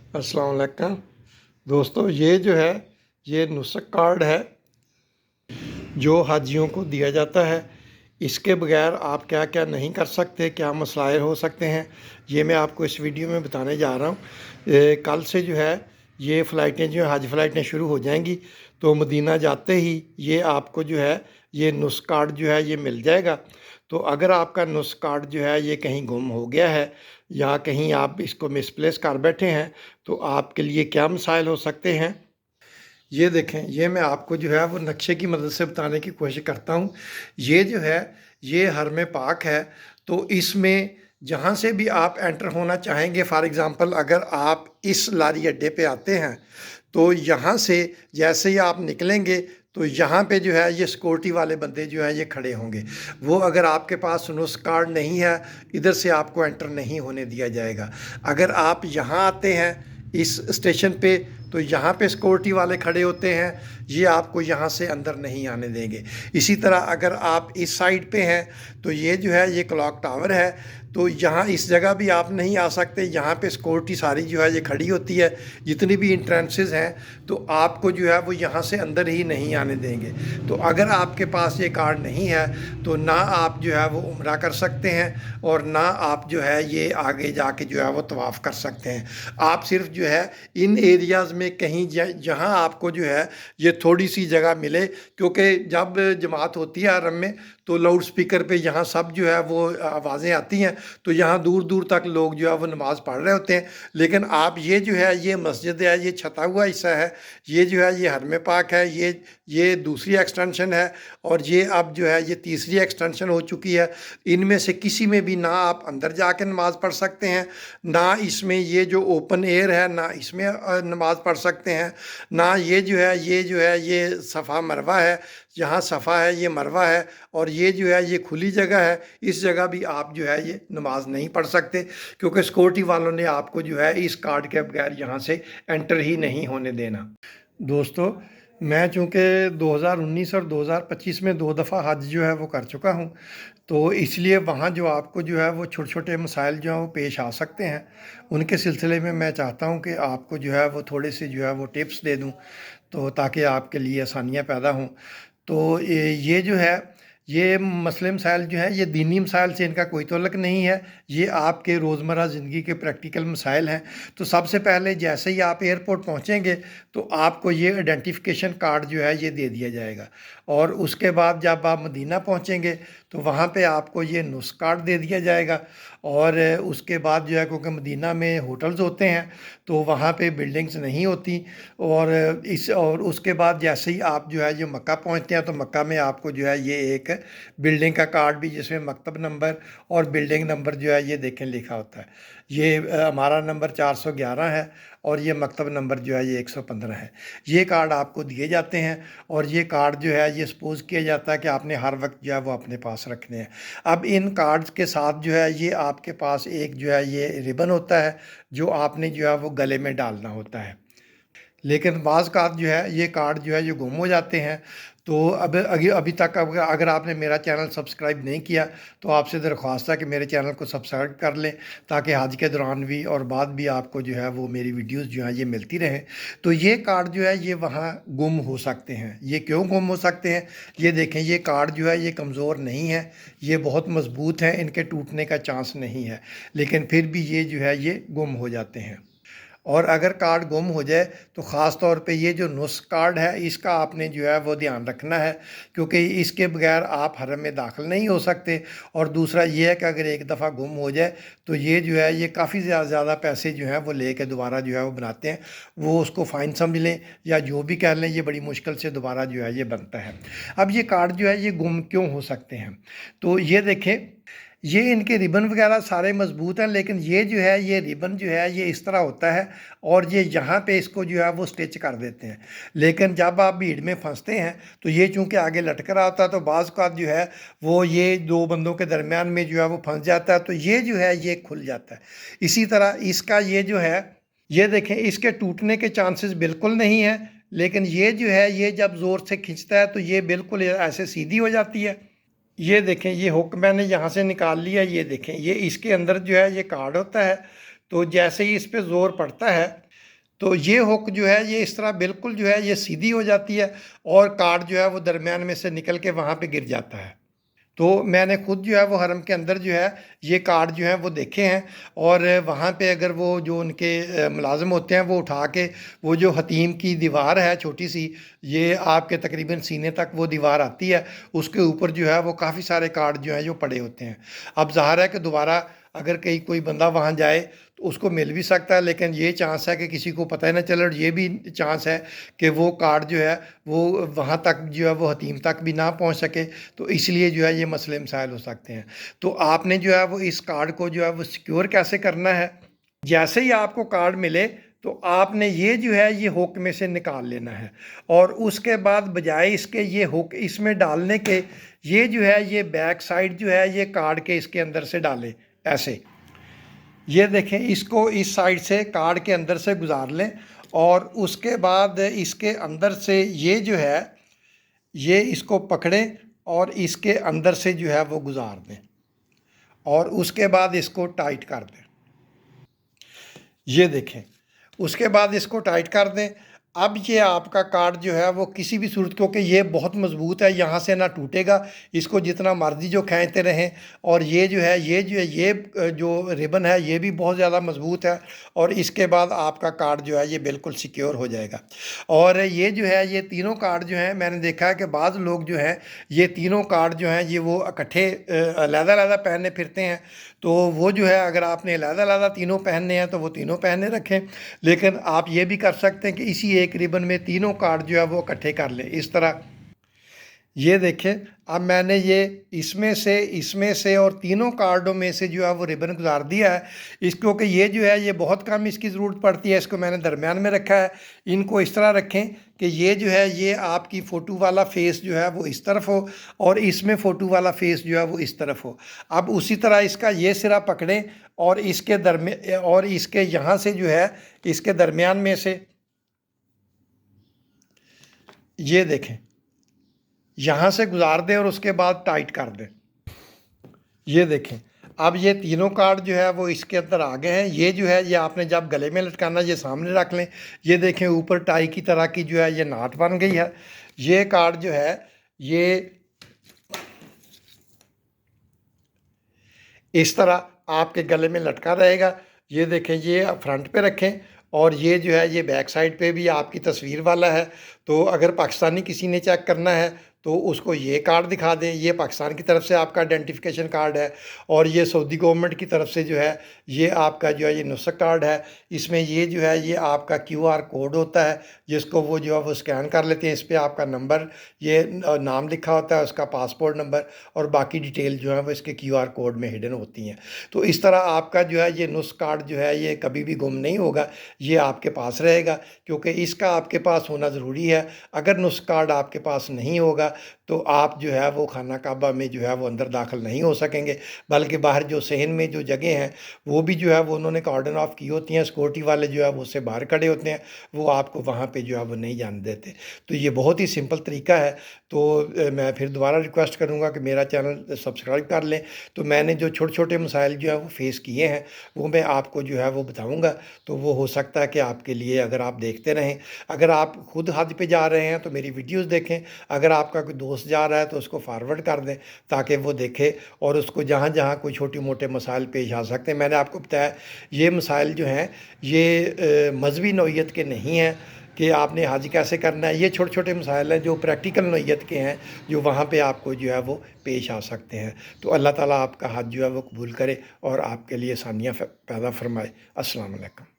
अस्सलाम वालेकुम दोस्तों, ये जो है ये नुस्ख कार्ड है जो हाजियों को दिया जाता है। इसके बगैर आप क्या क्या नहीं कर सकते, क्या मसाइल हो सकते हैं, ये मैं आपको इस वीडियो में बताने जा रहा हूँ। कल से जो है ये फ़्लाइटें जो है हज फ़्लाइटें शुरू हो जाएंगी, तो मदीना जाते ही ये आपको जो है ये नुस्ख कार्ड जो है ये मिल जाएगा। तो अगर आपका नुस्ख कार्ड जो है ये कहीं गुम हो गया है या कहीं आप इसको मिसप्लेस कर बैठे हैं, तो आपके लिए क्या मसाइल हो सकते हैं, ये देखें। ये मैं आपको जो है वो नक्शे की मदद से बताने की कोशिश करता हूँ। ये जो है ये हरम पाक है, तो इसमें जहाँ से भी आप एंटर होना चाहेंगे, फॉर एग्ज़ाम्पल अगर आप इस लारी अड्डे पे आते हैं तो यहाँ से जैसे ही आप निकलेंगे तो यहाँ पे जो है ये सिक्योरिटी वाले बंदे जो है ये खड़े होंगे। वो अगर आपके पास नुस्ख कार्ड नहीं है, इधर से आपको एंटर नहीं होने दिया जाएगा। अगर आप यहाँ आते हैं इस स्टेशन पे तो यहाँ पे सिक्योरिटी वाले खड़े होते हैं, ये आपको यहाँ से अंदर नहीं आने देंगे। इसी तरह अगर आप इस साइड पे हैं तो ये जो है ये क्लॉक टावर है, तो यहाँ इस जगह भी आप नहीं आ सकते। यहाँ पे सिक्योरिटी सारी जो है ये खड़ी होती है, जितनी भी इंट्रेंसेस हैं, तो आपको जो है वो यहाँ से अंदर ही नहीं आने देंगे। तो अगर आपके पास ये कार्ड नहीं है तो ना आप जो है वो उम्रा कर सकते हैं और ना आप जो है ये आगे जाके जो है वो तवाफ़ कर सकते हैं। आप सिर्फ जो है इन एरियाज़ में कहीं जहाँ आपको जो है ये थोड़ी सी जगह मिले, क्योंकि जब जमात होती है हरम में तो लाउड स्पीकर पे यहाँ सब जो है वो आवाज़ें आती हैं, तो यहाँ दूर दूर तक लोग जो है वो नमाज़ पढ़ रहे होते हैं। लेकिन आप ये जो है ये मस्जिद है, ये छता हुआ हिस्सा है, ये जो है ये हरम पाक है, ये दूसरी एक्सटेंशन है और ये अब जो है ये तीसरी एक्सटेंशन हो चुकी है। इनमें से किसी में भी ना आप अंदर जाके नमाज़ पढ़ सकते हैं, ना इसमें ये जो ओपन एयर है ना इसमें नमाज़ पढ़ सकते हैं, ना ये जो है ये सफ़ा मरवा है, यहाँ सफ़ा है ये मरवा है, और ये जो है ये खुली जगह है, इस जगह भी आप जो है ये नमाज नहीं पढ़ सकते, क्योंकि सिक्योरिटी वालों ने आपको जो है इस कार्ड के बगैर यहाँ से एंटर ही नहीं होने देना। दोस्तों, मैं चूँकि 2019 और 2025 में 2 दफ़ा हज जो है वो कर चुका हूँ, तो इसलिए वहाँ जो आपको जो है वो छोटे छोटे मसाइल जो हैं वो पेश आ सकते हैं। उनके सिलसिले में मैं चाहता हूँ कि आपको जो है वो थोड़े से जो है वो टिप्स दे दूँ, तो ताकि आपके लिए आसानियाँ पैदा हों। तो ये जो है ये मसले मसाइल जो है ये दीनी मसाइल से इनका कोई तल्लुक़ नहीं है, ये आपके रोज़मर्रा ज़िंदगी के प्रैक्टिकल मसाइल हैं। तो सबसे पहले जैसे ही आप एयरपोर्ट पहुँचेंगे तो आपको ये आइडेंटिफिकेशन कार्ड जो है ये दे दिया जाएगा, और उसके बाद जब आप मदीना पहुँचेंगे तो वहाँ पे आपको ये नुस्ख कार्ड दे दिया जाएगा। और उसके बाद जो है, क्योंकि मदीना में होटल्स होते हैं तो वहाँ पे बिल्डिंग्स नहीं होती, और उसके बाद जैसे ही आप जो है ये मक्का पहुँचते हैं तो मक्का में आपको जो है ये एक बिल्डिंग का कार्ड भी, जिसमें मकतब नंबर और बिल्डिंग नंबर जो है ये देखें लिखा होता है। ये हमारा नंबर 411 है और ये मकतब नंबर जो है ये 115 है। ये कार्ड आपको दिए जाते हैं और ये कार्ड जो है ये सपोज़ किया जाता है कि आपने हर वक्त जो है वो अपने पास रखने हैं। अब इन कार्ड्स के साथ जो है ये आपके पास एक जो है ये रिबन होता है जो आपने जो है वो गले में डालना होता है। लेकिन बाज़ का जो है ये कार्ड जो है ये गुम हो जाते हैं। तो अब अभी तक अगर आपने मेरा चैनल सब्सक्राइब नहीं किया तो आपसे दरख्वास्त है कि मेरे चैनल को सब्सक्राइब कर लें, ताकि हज के दौरान भी और बाद भी आपको जो है वो मेरी वीडियोस जो हैं ये मिलती रहें। तो ये कार्ड जो है ये वहाँ गुम हो सकते हैं। ये क्यों गुम हो सकते हैं, ये देखें। ये कार्ड जो है ये कमज़ोर नहीं है, ये बहुत मज़बूत हैं, इनके टूटने का चांस नहीं है, लेकिन फिर भी ये जो है ये गुम हो जाते हैं। और अगर कार्ड गुम हो जाए तो ख़ास तौर पे ये जो नुस्ख कार्ड है इसका आपने जो है वो ध्यान रखना है, क्योंकि इसके बगैर आप हरम में दाखिल नहीं हो सकते। और दूसरा ये है कि अगर एक दफ़ा गुम हो जाए तो ये जो है ये काफ़ी ज़्यादा पैसे जो हैं वो ले कर दोबारा जो है वो बनाते हैं, वो उसको फ़ाइन समझ लें या जो भी कह लें, ये बड़ी मुश्किल से दोबारा जो है ये बनता है। अब ये कार्ड जो है ये गुम क्यों हो सकते हैं, तो ये देखें। ये इनके रिबन वगैरह सारे मज़बूत हैं, लेकिन ये जो है ये रिबन जो है ये इस तरह होता है और ये यहाँ पे इसको जो है वो स्टिच कर देते हैं। लेकिन जब आप भीड़ में फंसते हैं तो ये चूँकि आगे लटक रहा होता है तो बाज़ का जो है वो ये दो बंदों के दरमियान में जो है वो फंस जाता है, तो ये जो है ये खुल जाता है। इसी तरह इसका ये जो है ये देखें, इसके टूटने के चांसेस बिल्कुल नहीं है, लेकिन ये जो है ये जब ज़ोर से खींचता है तो ये बिल्कुल ऐसे सीधी हो जाती है। ये देखें, ये हुक मैंने यहाँ से निकाल लिया। ये देखें, ये इसके अंदर जो है ये कार्ड होता है, تو جیسے ہی اس پہ زور پڑتا ہے تو یہ ہک جو ہے یہ اس طرح بالکل جو ہے یہ سیدھی ہو جاتی ہے اور کارڈ جو ہے وہ درمیان میں سے نکل کے وہاں پہ گر جاتا ہے۔ تو میں نے خود جو ہے وہ حرم کے اندر جو ہے یہ کارڈ جو ہیں وہ دیکھے ہیں، اور وہاں پہ اگر وہ جو ان کے ملازم ہوتے ہیں وہ اٹھا کے وہ جو حتیم کی دیوار ہے چھوٹی سی، یہ آپ کے تقریباً سینے تک وہ دیوار آتی ہے، اس کے اوپر جو ہے وہ کافی سارے کارڈ جو ہیں جو پڑے ہوتے ہیں۔ اب ظاہر ہے کہ دوبارہ اگر کہیں کوئی بندہ وہاں جائے تو اس کو مل بھی سکتا ہے، لیکن یہ چانس ہے کہ کسی کو پتہ ہی نہ چلے، اور یہ بھی چانس ہے کہ وہ کارڈ جو ہے وہ وہاں تک جو ہے وہ حتیم تک بھی نہ پہنچ سکے، تو اس لیے جو ہے یہ مسئلے مسائل ہو سکتے ہیں۔ تو آپ نے جو ہے وہ اس کارڈ کو جو ہے وہ سیکیور کیسے کرنا ہے، جیسے ہی آپ کو کارڈ ملے تو آپ نے یہ جو ہے یہ ہک میں سے نکال لینا ہے، اور اس کے بعد بجائے اس کے یہ ہک اس میں ڈالنے کے، یہ جو ہے یہ بیک سائڈ جو ہے یہ کارڈ کے اس کے اندر سے ڈالیں ایسے۔ یہ دیکھیں، اس کو اس سائڈ سے کارڈ کے اندر سے گزار لیں، اور اس کے بعد اس کے اندر سے یہ جو ہے یہ اس کو پکڑیں اور اس کے اندر سے جو ہے وہ گزار دیں، اور اس کے بعد اس کو ٹائٹ کر دیں۔ یہ دیکھیں، اس کے بعد اس کو ٹائٹ کر دیں۔ اب یہ آپ کا کارڈ جو ہے وہ کسی بھی صورت، کیونکہ یہ بہت مضبوط ہے، یہاں سے نہ ٹوٹے گا، اس کو جتنا مرضی جو کھینچتے رہیں، اور یہ جو ہے یہ جو ربن ہے یہ بھی بہت زیادہ مضبوط ہے، اور اس کے بعد آپ کا کارڈ جو ہے یہ بالکل سیکیور ہو جائے گا۔ اور یہ جو ہے یہ تینوں کارڈ جو ہیں، میں نے دیکھا ہے کہ بعض لوگ جو ہیں یہ تینوں کارڈ جو ہیں یہ وہ اکٹھے علیحدہ علیحدہ پہننے پھرتے ہیں، تو وہ جو ہے اگر آپ نے علیحدہ علیحدہ تینوں پہننے ہیں تو وہ تینوں پہننے رکھیں، لیکن آپ یہ بھی کر سکتے ہیں کہ اسی ایک ربن میں تینوں کارڈ جو ہے وہ اکٹھے کر لیں اس طرح۔ یہ دیکھیں، اب میں نے یہ اس میں سے اور تینوں کارڈوں میں سے جو ہے وہ ربن گزار دیا ہے، اس کیونکہ یہ جو ہے یہ بہت کم اس کی ضرورت پڑتی ہے، اس کو میں نے درمیان میں رکھا ہے۔ ان کو اس طرح رکھیں کہ یہ جو ہے یہ آپ کی فوٹو والا فیس جو ہے وہ اس طرف ہو، اور اس میں فوٹو والا فیس جو ہے وہ اس طرف ہو۔ اب اسی طرح اس کا یہ سرا پکڑیں، اور اس کے اور اس کے یہاں سے جو ہے اس کے درمیان میں سے یہ دیکھیں یہاں سے گزار دیں، اور اس کے بعد ٹائٹ کر دیں۔ یہ دیکھیں، اب یہ تینوں کارڈ جو ہے وہ اس کے اندر آ گئے ہیں۔ یہ جو ہے یہ آپ نے جب گلے میں لٹکانا یہ سامنے رکھ لیں۔ یہ دیکھیں اوپر ٹائی کی طرح کی جو ہے یہ ناٹ بن گئی ہے۔ یہ کارڈ جو ہے یہ اس طرح آپ کے گلے میں لٹکا رہے گا۔ یہ دیکھیں، یہ فرنٹ پہ رکھیں، اور یہ جو ہے یہ بیک سائڈ پہ بھی آپ کی تصویر والا ہے، تو اگر پاکستانی کسی نے چیک کرنا ہے تو اس کو یہ کارڈ دکھا دیں۔ یہ پاکستان کی طرف سے آپ کا آئیڈینٹیفیکیشن کارڈ ہے، اور یہ سعودی گورنمنٹ کی طرف سے جو ہے یہ آپ کا جو ہے یہ نسخ کارڈ ہے۔ اس میں یہ جو ہے یہ آپ کا QR کوڈ ہوتا ہے، جس کو وہ جو ہے وہ اسکین کر لیتے ہیں۔ اس پہ آپ کا نمبر، یہ نام لکھا ہوتا ہے، اس کا پاسپورٹ نمبر، اور باقی ڈیٹیل جو ہے وہ اس کے QR کوڈ میں ہڈن ہوتی ہیں۔ تو اس طرح آپ کا جو ہے یہ نسخ کارڈ جو ہے یہ کبھی بھی گم نہیں ہوگا، یہ آپ کے پاس رہے گا، کیونکہ اس کا آپ کے پاس ہونا ضروری ہے۔ اگر نسخ کارڈ آپ کے پاس نہیں ہوگا تو آپ جو ہے وہ خانہ کعبہ میں جو ہے وہ اندر داخل نہیں ہو سکیں گے، بلکہ باہر جو صحن میں جو جگہ ہیں وہ بھی جو ہے وہ انہوں نے کارڈن آف کی ہوتی ہیں، سیکورٹی والے جو ہے وہ اس سے باہر کھڑے ہوتے ہیں، وہ آپ کو وہاں پہ جو ہے وہ نہیں جانے دیتے۔ تو یہ بہت ہی سمپل طریقہ ہے۔ تو میں پھر دوبارہ ریکویسٹ کروں گا کہ میرا چینل سبسکرائب کر لیں۔ تو میں نے جو چھوٹے چھوٹے مسائل جو ہے وہ فیس کیے ہیں وہ میں آپ کو جو ہے وہ بتاؤں گا، تو وہ ہو سکتا ہے کہ آپ کے لیے، اگر آپ دیکھتے رہیں، اگر آپ خود حج پہ جا رہے ہیں تو میری ویڈیوز دیکھیں، اگر آپ کا کوئی دوست جا رہا ہے تو اس کو فارورڈ کر دیں تاکہ وہ دیکھے، اور اس کو جہاں جہاں کوئی چھوٹی موٹے مسائل پیش آ سکتے ہیں، میں نے آپ کو بتایا یہ مسائل جو ہیں یہ مذہبی نوعیت کے نہیں ہیں کہ آپ نے حج کیسے کرنا ہے۔ یہ چھوٹے چھوٹے مسائل ہیں جو پریکٹیکل نوعیت کے ہیں، جو وہاں پہ آپ کو جو ہے وہ پیش آ سکتے ہیں۔ تو اللہ تعالیٰ آپ کا حج جو ہے وہ قبول کرے اور آپ کے لیے آسانیاں پیدا فرمائے۔ السلام علیکم۔